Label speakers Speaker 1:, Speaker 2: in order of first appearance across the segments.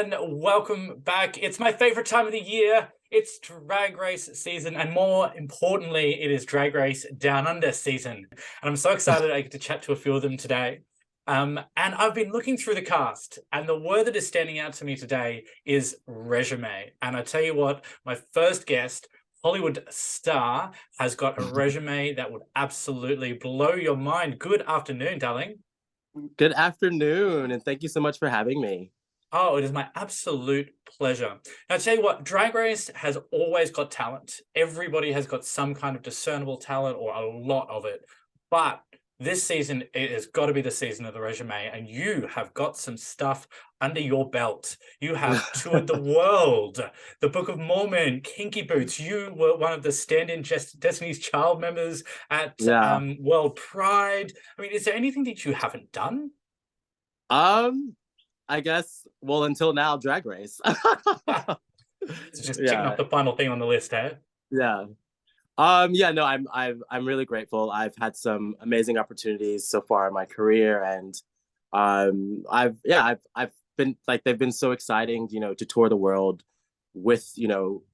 Speaker 1: everyone. Welcome back. It's my favorite time of the year. It's Drag Race season, and more importantly, it is Drag Race Down Under season. And I'm so excited I get to chat to a few of them today. And I've been looking through the cast, and the word that is standing out to me today is resume. And I tell you what, my first guest, Hollywould Star, has got a resume that would absolutely blow your mind. Good afternoon, darling.
Speaker 2: Good afternoon, and thank you so much for having me.
Speaker 1: Oh, it is my absolute pleasure. Now, I'll tell you what, Drag Race has always got talent. Everybody has got some kind of discernible talent or a lot of it. But this season, it has got to be the season of the resume, and you have got some stuff under your belt. You have toured the world, the Book of Mormon, Kinky Boots. You were one of the stand-in Destiny's Child members at
Speaker 2: Yeah.
Speaker 1: World Pride. I mean, is there anything that you haven't done?
Speaker 2: Um, I guess, well, until now, Drag Race.
Speaker 1: It's just ticking off
Speaker 2: Yeah,
Speaker 1: the final thing on the list, eh?
Speaker 2: yeah. Yeah, no, I'm really grateful. I've had some amazing opportunities so far in my career, and I've been like they've been so exciting, to tour the world with,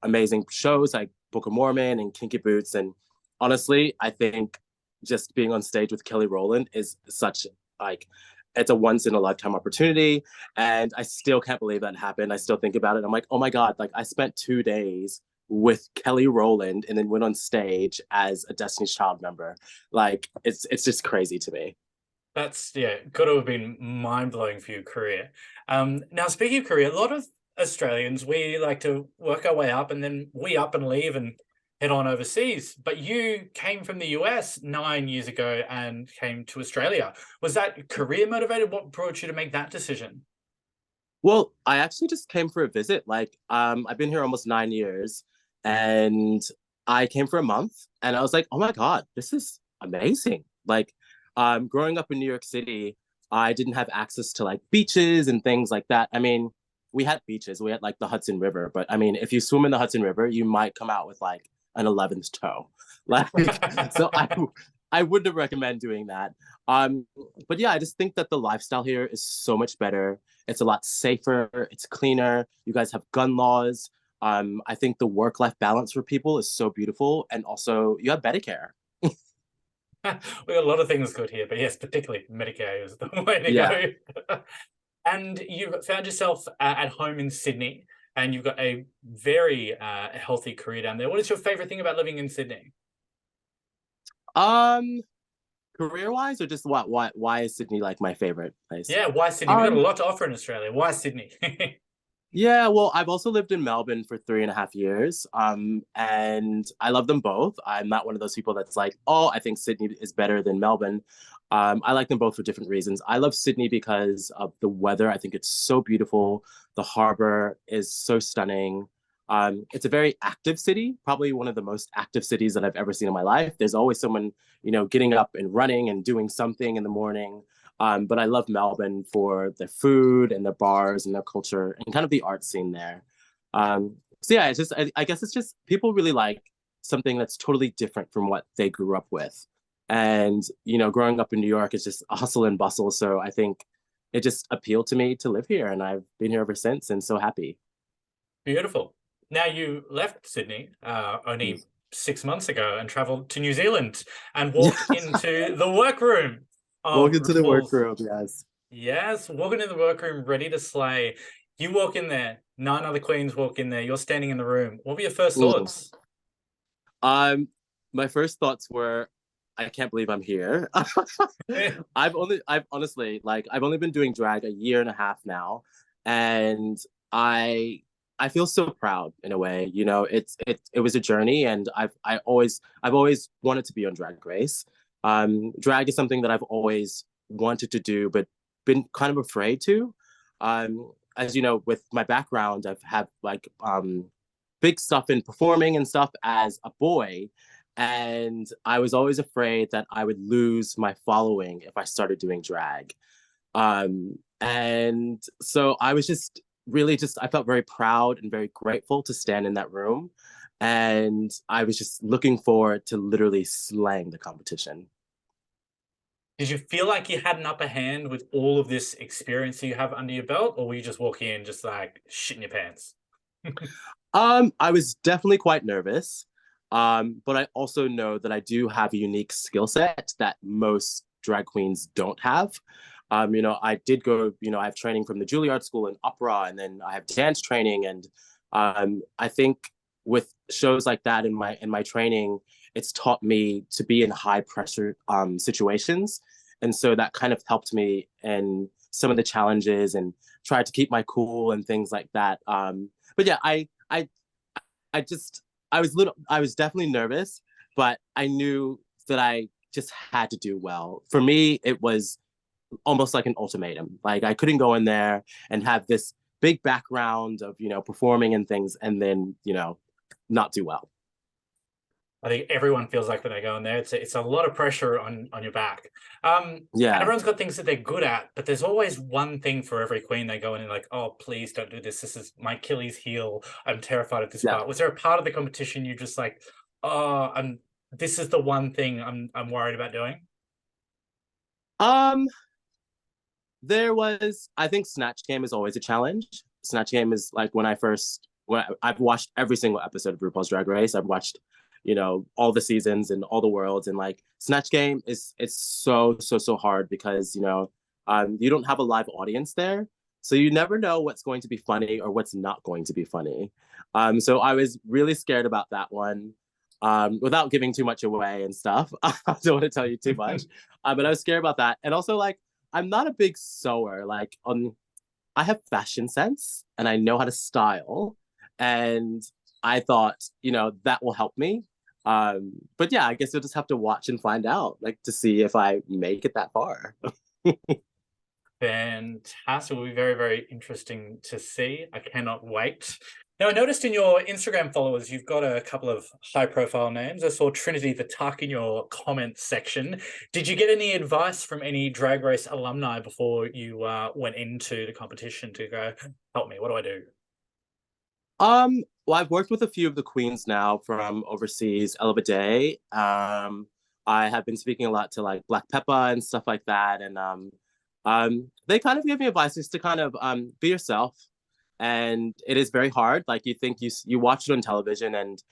Speaker 2: amazing shows like Book of Mormon and Kinky Boots. And honestly, I think just being on stage with Kelly Rowland is such like it's a once in a lifetime opportunity. And I still can't believe that happened. I still think about it. I'm like, oh my God, like I spent 2 days with Kelly Rowland and then went on stage as a Destiny's Child member. Like it's just crazy to me.
Speaker 1: That's got to have been mind-blowing for your career. Now speaking of career, a lot of Australians, we like to work our way up and then we up and leave and head on overseas. But you came from the US 9 years ago and came to Australia. Was that career motivated? What brought you to make that decision?
Speaker 2: Well, I actually just came for a visit. Like, I've been here almost 9 years, and I came for a month, and I was like, oh my God, this is amazing. Like, growing up in New York City, I didn't have access to like beaches and things like that. I mean, we had beaches, we had like the Hudson River, but I mean, if you swim in the Hudson River, you might come out with like an 11th toe. Like, so I wouldn't recommend doing that. Um, but yeah, I just think that the lifestyle here is so much better. It's a lot safer. It's cleaner. You guys have gun laws. I think the work-life balance for people is so beautiful, and also you have Medicare.
Speaker 1: We got a lot of things good here, but yes, particularly Medicare is the way to
Speaker 2: Yeah.
Speaker 1: go. And you found yourself at home in Sydney, and you've got a very healthy career down there. What is your favorite thing about living in Sydney?
Speaker 2: Um, Career-wise, or just why is Sydney like my favorite place?
Speaker 1: Yeah, why Sydney? We got a
Speaker 2: Um,
Speaker 1: lot to offer in Australia. Why Sydney?
Speaker 2: Yeah, well, I've also lived in Melbourne for 3.5 years. And I love them both. I'm not one of those people that's like, oh, I think Sydney is better than Melbourne. I like them both for different reasons. I love Sydney because of the weather. I think it's so beautiful. The harbor is so stunning. It's a very active city, probably one of the most active cities that I've ever seen in my life. There's always someone, getting up and running and doing something in the morning. But I love Melbourne for their food and their bars and their culture and kind of the art scene there. So yeah, I guess it's just people really like something that's totally different from what they grew up with. And growing up in New York is just a hustle and bustle. So I think it just appealed to me to live here, and I've been here ever since, and so happy.
Speaker 1: Beautiful. Now you left Sydney only 6 months ago and traveled to New Zealand and
Speaker 2: Yeah,
Speaker 1: walked into the workroom of
Speaker 2: welcome to the
Speaker 1: RuPaul's.
Speaker 2: workroom. Yes.
Speaker 1: Yes, walking in the workroom, ready to slay. You walk in there, nine other queens walk in there. You're standing in the room. What were your first
Speaker 2: Mm.
Speaker 1: thoughts?
Speaker 2: Um, my first thoughts were, I can't believe I'm here. I've honestly, like, I've only been doing drag a year and a half now, and I, I feel so proud in a way. It was a journey, and I've always wanted to be on Drag Race. Drag is something that I've always wanted to do, but been kind of afraid to. As you know, with my background, I've had like big stuff in performing and stuff as a boy. And I was always afraid that I would lose my following if I started doing drag. And so I was just really just, I felt very proud and very grateful to stand in that room. And I was just looking forward to literally slaying the competition.
Speaker 1: Did you feel like you had an upper hand with all of this experience you have under your belt, or were you just walking in just like shitting your pants?
Speaker 2: I was definitely quite nervous, but I also know that I do have a unique skill set that most drag queens don't have. I did go, I have training from the Juilliard School in opera, and then I have dance training, and I think with shows like that in my training, it's taught me to be in high pressure situations, and so that kind of helped me in some of the challenges and tried to keep my cool and things like that. But yeah, I just I was definitely nervous, but I knew that I just had to do well. For me, it was almost like an ultimatum. Like I couldn't go in there and have this big background of, performing and things and then, not do well.
Speaker 1: I think everyone feels like when they go in there, it's a lot of pressure on your back. And
Speaker 2: Yeah.
Speaker 1: everyone's got things that they're good at, but there's always one thing for every queen they go in and like, oh, please don't do this. This is my Achilles heel. I'm terrified of this
Speaker 2: Yeah.
Speaker 1: part. Was there a part of the competition you just like, oh, this is the one thing I'm worried about doing?
Speaker 2: Um, there was, I think Snatch Game is always a challenge. Snatch Game is like I've watched every single episode of RuPaul's Drag Race. I've watched, all the seasons and all the worlds, and like Snatch Game is it's so hard because you don't have a live audience there, so you never know what's going to be funny or what's not going to be funny. So I was really scared about that one. Without giving too much away and stuff, I don't want to tell you too much. But I was scared about that, and also like I'm not a big sewer. Like I have fashion sense and I know how to style, and I thought that will help me. But yeah, I guess you'll just have to watch and find out, like to see if I make it that far.
Speaker 1: Fantastic. Will be very, very interesting to see. I cannot wait. Now, I noticed in your Instagram followers, you've got a couple of high profile names. I saw Trinity the Tuck in your comments section. Did you get any advice from any Drag Race alumni before you went into the competition to go, help me, what do I do?
Speaker 2: Well, I've worked with a few of the queens now from overseas, Ella Day. I have been speaking a lot to like Black Peppa and stuff like that, and they kind of give me advice just to kind of be yourself. And it is very hard. Like you think you watch it on television and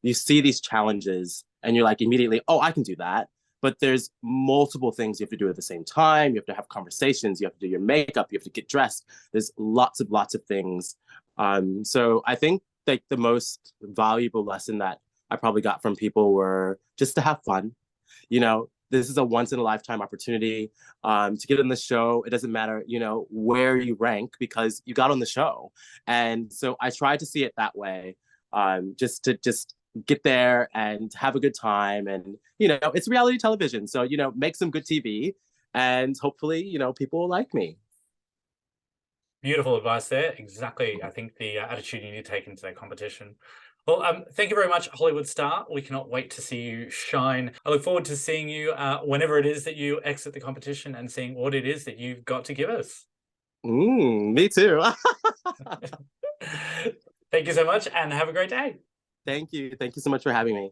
Speaker 2: you see these challenges and you're like immediately, oh, I can do that. But there's multiple things you have to do at the same time. You have to have conversations. You have to do your makeup. You have to get dressed. There's lots of things. So I think like the most valuable lesson that I probably got from people were just to have fun. This is a once in a lifetime opportunity to get in the show. It doesn't matter, where you rank because you got on the show. And so I tried to see it that way, just to get there and have a good time. And, it's reality television. So, make some good TV and hopefully, people will like me.
Speaker 1: Beautiful advice there. Exactly. I think the attitude you need to take into that competition. Well, thank you very much, Hollywood Star. We cannot wait to see you shine. I look forward to seeing you whenever it is that you exit the competition and seeing what it is that you've got to give us.
Speaker 2: Me too.
Speaker 1: Thank you so much and have a great day.
Speaker 2: Thank you. Thank you so much for having me.